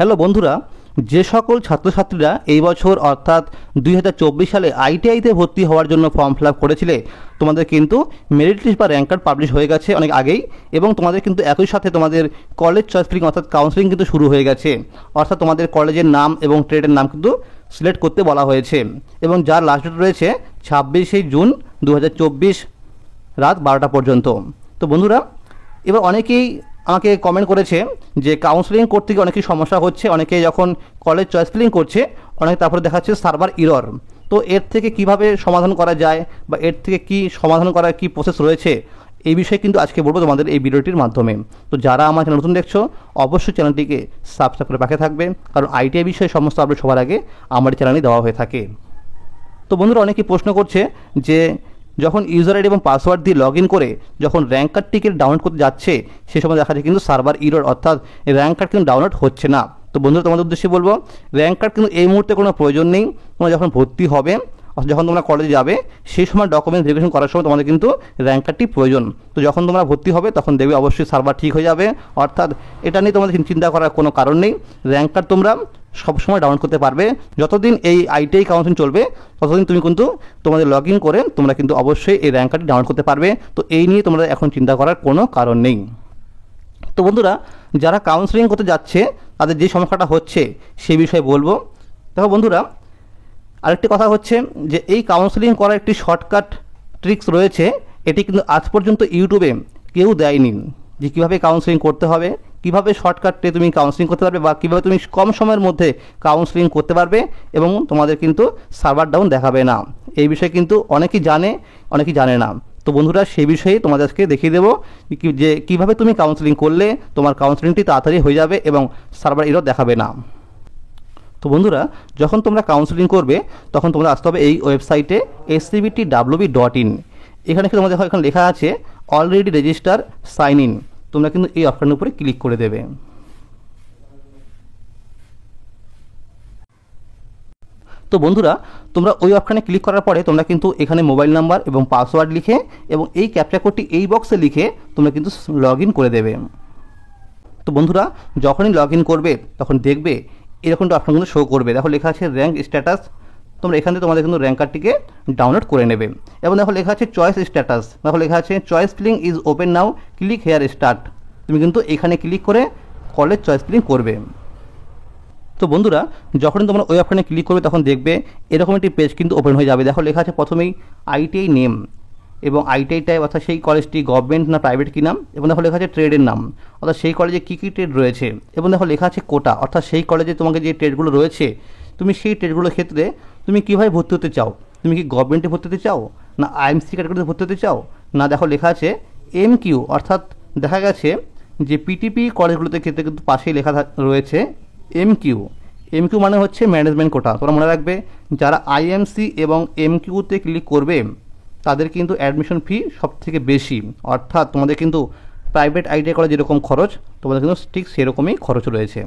Hello বন্ধুরা, যে সকল ছাত্রছাত্রীরা এই বছর অর্থাৎ 2024 সালে আইটিআইতে ভর্তি হওয়ার জন্য ফর্ম ফিল আপ করেছিলে, তোমাদের কিন্তু মেরিট লিস্ট বা র্যাঙ্ক কার্ড পাবলিশ হয়ে গেছে অনেক আগেই। এবং তোমাদের কিন্তু একই সাথে তোমাদের কলেজ চয়েস ফিলিং অর্থাৎ কাউন্সিলিং কিন্তু শুরু হয়ে গেছে। অর্থাৎ তোমাদের কলেজের নাম এবং ট্রেডের নাম কিন্তু সিলেক্ট করতে বলা হয়েছে। এবং যার লাস্ট ডেট রয়েছে 26শে জুন 2024 রাত 12টা পর্যন্ত। তো বন্ধুরা, এবার অনেকেই আমাকে কমেন্ট করেছে যে কাউন্সেলিং করতে গিয়ে অনেকই সমস্যা হচ্ছে। অনেকে যখন কলেজ চয়েস ফিলিং করছে, অনেকে তারপরে দেখাচ্ছে সার্ভার ইরর। তো এর থেকে কিভাবে সমাধান করা যায় বা এর থেকে কি সমাধান করার কি প্রসেস রয়েছে, এই বিষয়ে কিন্তু আজকে বলবো তোমাদের এই ভিডিওটির মাধ্যমে। তো যারা আমার চ্যানেল নতুন দেখছো, অবশ্যই চ্যানেলটিকে সাবস্ক্রাইব করে পাশে থাকবে, কারণ আইটিআই বিষয়ে সমস্ত আপডেট সবার আগে আমার চ্যানেলে দেওয়া হয়ে থাকে। তো বন্ধুরা, অনেকেই প্রশ্ন করছে যে যখন ইউজার আইডি এবং পাসওয়ার্ড দিয়ে লগ ইন করে যখন র্যাঙ্ক কার্ডটিকে ডাউনলোড করতে যাচ্ছে, সে সময় দেখা যায় কিন্তু সার্ভার ইরর, অর্থাৎ র্যাঙ্ক কার্ড কিন্তু ডাউনলোড হচ্ছে না। তো বন্ধুরা, তোমাদের উদ্দেশ্যে বলবো, র্যাঙ্ক কার্ড কিন্তু এই মুহূর্তে কোনো প্রয়োজন নেই। তোমরা যখন ভর্তি হবে, যখন তোমরা কলেজে যাবে, সেই সময় ডকুমেন্টস ভেরিফিকেশন করার সময় তোমাদের কিন্তু র্যাঙ্ক কার্ডটি প্রয়োজন। তো যখন তোমরা ভর্তি হবে তখন দেখবে অবশ্যই সার্ভার ঠিক হয়ে যাবে। অর্থাৎ এটা নিয়ে তোমাদের চিন্তা করার কোনো কারণ নেই। র্যাঙ্ক কার্ড তোমরা সবসময় ডাউনলোড করতে পারবে। যতদিন এই আইটিআই কাউন্সিলিং চলবে, ততদিন তুমি কিন্তু তোমাদের লগ ইন করে তোমরা কিন্তু অবশ্যই এই র্যাঙ্ক কার্ডটি ডাউনলোড করতে পারবে। তো এই নিয়ে তোমরা এখন চিন্তা করার কোনো কারণ নেই। তো বন্ধুরা, যারা কাউন্সিলিং করতে যাচ্ছে তাদের যে সমস্যাটা হচ্ছে সেই বিষয়ে বলবো। দেখো বন্ধুরা, আরেকটি কথা হচ্ছে যে এই কাউন্সিলিং করার একটি শর্টকাট ট্রিক্স রয়েছে। এটি কিন্তু আজ পর্যন্ত ইউটিউবে কেউ দেয়নি যে কীভাবে কাউন্সিলিং করতে হবে, কীভাবে শর্টকাটে তুমি কাউন্সিলিং করতে পারবে, বা কীভাবে তুমি কম সময়ের মধ্যে কাউন্সিলিং করতে পারবে এবং তোমাদের কিন্তু সার্ভার ডাউন দেখাবে না। এই বিষয়ে কিন্তু অনেকেই জানে, অনেকেই জানে না। তো বন্ধুরা, সেই বিষয়ে তোমাদেরকে দেখিয়ে দেবো যে কীভাবে তুমি কাউন্সিলিং করলে তোমার কাউন্সিলিংটি তাড়াতাড়ি হয়ে যাবে এবং সার্ভার এরর দেখাবে না। তো বন্ধুরা, যখন তোমরা কাউন্সিলিং করবে তখন তোমরা আসতে হবে এই ওয়েবসাইটে scbtwb.in। এখানে তোমাদের এখানে লেখা আছে অলরেডি রেজিস্টার সাইন ইন। তোমরা কিন্তু এই অপশানের উপরে ক্লিক করে দেবে। তো বন্ধুরা, তোমরা ওই অপশানে ক্লিক করার পরে তোমরা কিন্তু এখানে মোবাইল নাম্বার এবং পাসওয়ার্ড লিখে এবং এই ক্যাপচা কোডটি এই বক্সে লিখে তোমরা কিন্তু লগ ইন করে দেবে। তো বন্ধুরা, যখনই লগ ইন করবে তখন দেখবে এরকম একটা অপশন কিন্তু শো করবে। দেখো লেখা আছে র্যাঙ্ক স্ট্যাটাস। তোমরা এখান থেকে তোমাদের কিন্তু র্যাঙ্ক কার্ডটিকে ডাউনলোড করে নেবে। এবং দেখো লেখা আছে চয়েস স্ট্যাটাস। দেখো লেখা আছে choice filling is open now, click here start. তুমি কিন্তু এখানে ক্লিক করে কলেজ চয়েস ফিলিং করবে। তো বন্ধুরা, যখনই তোমরা ওই অপশানে ক্লিক করবে তখন দেখবে এরকম একটি পেজ কিন্তু ওপেন হয়ে যাবে। দেখো লেখা আছে প্রথমেই আইটিআই নেম এবং আইটিআই টাইপ, অর্থাৎ সেই কলেজটি গভর্নমেন্ট না প্রাইভেট কী নাম, এবং দেখো লেখা আছে ট্রেডের নাম, অর্থাৎ সেই কলেজে কী কী ট্রেড রয়েছে, এবং দেখো লেখা আছে কোটা, অর্থাৎ সেই কলেজে তোমাকে যে ট্রেডগুলো রয়েছে তুমি সেই ট্রেডগুলোর ক্ষেত্রে তুমি কীভাবে ভর্তি হতে চাও। তুমি কি গভর্নমেন্টে ভর্তি হতে চাও, না আইএমসি ক্যাটাগরিতে ভর্তি হতে চাও, না দেখো লেখা আছে এমকিউ, অর্থাৎ দেখা গেছে যে পিটিপি কলেজগুলোতে ক্ষেত্রে কিন্তু পাশেই লেখা রয়েছে এমকিউ। এমকিউ মানে হচ্ছে ম্যানেজমেন্ট কোটা। তোমরা মনে রাখবে, যারা আইএমসি এবং এমকিউতে ক্লিক করবে তাদের কিন্তু অ্যাডমিশন ফি সব থেকে বেশি। অর্থাৎ তোমাদের কিন্তু প্রাইভেট আইটিআই কলেজ যেরকম খরচ, তোমাদের কিন্তু ঠিক সেরকমই খরচ রয়েছে।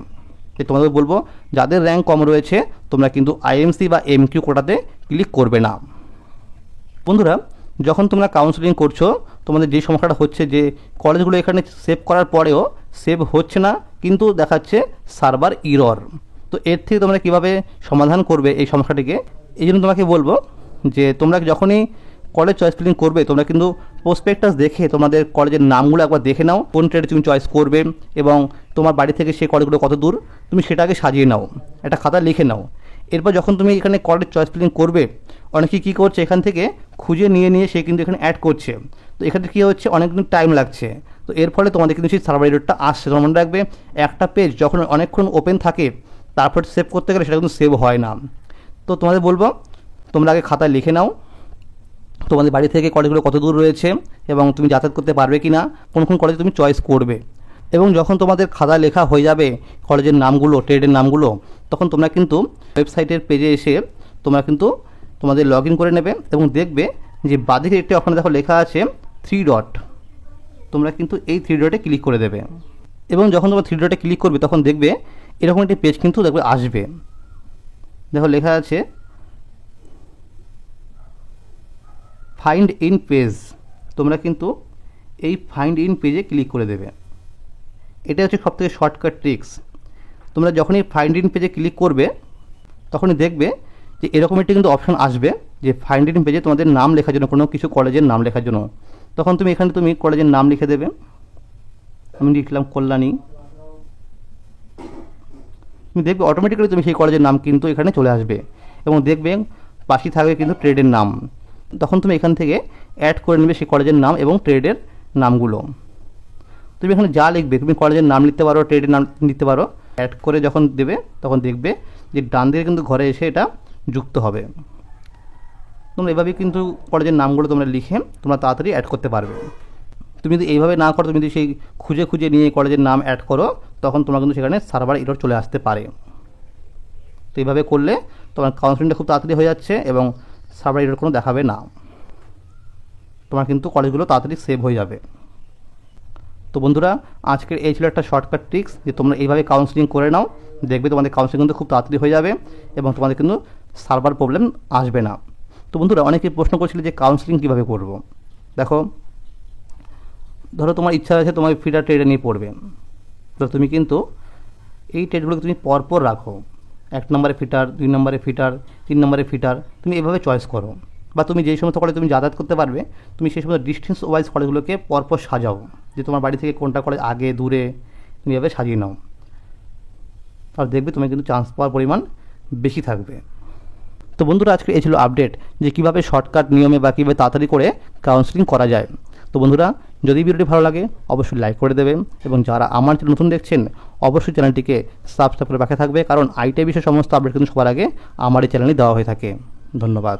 তাই তোমাদের বলবো, যাদের র্যাঙ্ক কম রয়েছে তোমরা কিন্তু আইএমসি বা এমকিউ কোটাতে ক্লিক করবে না। বন্ধুরা, যখন তোমরা কাউন্সিলিং করছো তোমাদের যে সমস্যাটা হচ্ছে যে কলেজগুলো এখানে সেভ করার পরেও সেভ হচ্ছে না, কিন্তু দেখাচ্ছে সার্ভার ইরর। তো এর থেকে তোমরা কীভাবে সমাধান করবে এই সমস্যাটিকে, এই জন্য তোমাকে বলবো যে তোমরা যখনই কলেজ চয়েস ফিলিং করবে তোমরা কিন্তু প্রসপেক্টাস দেখে তোমাদের কলেজের নামগুলো একবার দেখে নাও, কোন ট্রেডে তুমি চয়েস করবে এবং তোমার বাড়ি থেকে সেই কলেজগুলো কত দূর তুমি সেটাকে সাজিয়ে নাও, একটা খাতায় লিখে নাও। এরপর যখন তুমি এখানে কলেজ চয়েস ফিলিং করবে, অনেকেই কী করছে এখান থেকে খুঁজে নিয়ে নিয়ে সে কিন্তু এখানে অ্যাড করছে। তো এখানে কী হচ্ছে, অনেক দিন টাইম লাগছে। তো এর ফলে তোমাদের কিন্তু সেই সার্ভার এররটা আসছে। তোমরা মনে রাখবে, একটা পেজ যখন অনেকক্ষণ ওপেন থাকে তারপর সেভ করতে গেলে সেটা কিন্তু সেভ হয় না। তো তোমাদের বলবো, তোমরা আগে খাতায় লিখে নাও তোমাদের বাড়ি থেকে কলেজগুলো কত দূর রয়েছে এবং তুমি যাতায়াত করতে পারবে কি না, কোন কোন কলেজে তুমি চয়েস করবে। এবং যখন তোমাদের খাতা লেখা হয়ে যাবে কলেজের নামগুলো, ট্রেডের নামগুলো, তখন তোমরা কিন্তু ওয়েবসাইটের পেজে এসে তোমরা কিন্তু তোমাদের লগ ইন করে নেবে এবং দেখবে যে বাঁদিকে একটি অপশন দেখো লেখা আছে 3 ডট। তোমরা কিন্তু এই 3 ডটে ক্লিক করে দেবে এবং যখন তোমরা 3 ডটে ক্লিক করবে তখন দেখবে এরকম একটি পেজ কিন্তু দেখবে আসবে। দেখো লেখা আছে ফাইন্ড ইন পেজ। তোমরা কিন্তু এই ফাইন্ড ইন পেজে ক্লিক করে দেবে। এটা হচ্ছে সবথেকে শর্টকাট ট্রিক্স। তোমরা যখনই ফাইন্ড ইন পেজে ক্লিক করবে তখনই দেখবে যে এরকম একটি কিন্তু অপশান আসবে যে ফাইন্ড ইন পেজে তোমাদের নাম লেখার জন্য, কোনো কিছু কলেজের নাম লেখার জন্য। তখন তুমি এখানে কলেজের নাম লিখে দেবে। আমি লিখলাম কল্যাণী। তুমি দেখবে অটোমেটিক্যালি তুমি সেই কলেজের নাম কিন্তু এখানে চলে আসবে এবং দেখবে পাশেই থাকবে কিন্তু ট্রেডের নাম। তখন তুমি এখান থেকে অ্যাড করে নেবে সেই কলেজের নাম এবং ট্রেডের নামগুলো। তুমি এখানে যা লিখবে, তুমি কলেজের নাম লিখতে পারো, ট্রেডের নাম লিখতে পারো। অ্যাড করে যখন দেবে তখন দেখবে যে ডান দিকে কিন্তু ঘরে এসে এটা যুক্ত হবে। তোমরা এভাবেই কিন্তু কলেজের নামগুলো তোমরা লিখে তোমরা তাড়াতাড়ি অ্যাড করতে পারবে। তুমি যদি এইভাবে না করো, তুমি যদি সেই খুঁজে খুঁজে নিয়ে কলেজের নাম অ্যাড করো, তখন তোমার কিন্তু সেখানে সার্ভার এরর চলে আসতে পারে। তো এইভাবে করলে তোমার কাউন্সেলিংটা খুব তাড়াতাড়ি হয়ে যাচ্ছে এবং সার্ভার এরর কোনো দেখাবে না। তোমার কিন্তু কলেজগুলো তাড়াতাড়ি সেভ হয়ে যাবে। তো বন্ধুরা, আজকের এই ছিল একটা শর্টকাট ট্রিক্স যে তোমরা এইভাবে কাউন্সেলিং করে নাও, দেখবে তোমাদের কাউন্সেলিং কিন্তু খুব তাড়াতাড়ি হয়ে যাবে এবং তোমাদের কিন্তু সার্ভার প্রবলেম আসবে না। তো বন্ধুরা, অনেকেই প্রশ্ন করছিল যে কাউন্সেলিং কীভাবে করব। দেখো, ধরো তোমার ইচ্ছা আছে তোমার ফিটার ট্রেডে নিয়ে পড়বে, তো তুমি কিন্তু এই ট্রেডগুলোকে তুমি পরপর রাখো। 1 নম্বরে ফিটার, 2 নম্বরে ফিটার, 3 নম্বরে ফিটার, তুমি এভাবে চয়েস করো। বা তুমি যেই সমস্ত কলেজ তুমি যাতায়াত করতে পারবে, তুমি সেই সমস্ত ডিস্টেন্স ওয়াইজ কলেজগুলোকে পরপর সাজাও, যে তোমার বাড়ি থেকে কোনটা কলেজ আগে দূরে, তুমি এভাবে সাজিয়ে নাও। আর দেখবে তুমি কিন্তু চান্স পাওয়ার পরিমাণ বেশি থাকবে। তো বন্ধুরা, আজকে এই ছিল আপডেট যে কীভাবে শর্টকাট নিয়মে বা কীভাবে তাড়াতাড়ি করে কাউন্সেলিং করা যায়। তো বন্ধুরা, যদি ভিডিওটি ভালো লাগে অবশ্যই লাইক করে দেবেন এবং যারা আমার চ্যানেল নতুন দেখছেন অবশ্যই চ্যানেলটিকে সাবস্ক্রাইব করে পাশে থাকবে, কারণ আইটি বিষয়ে সমস্ত আপডেট কিন্তু সবার আগে আমার এই চ্যানেলে দেওয়া হয়ে থাকে। ধন্যবাদ।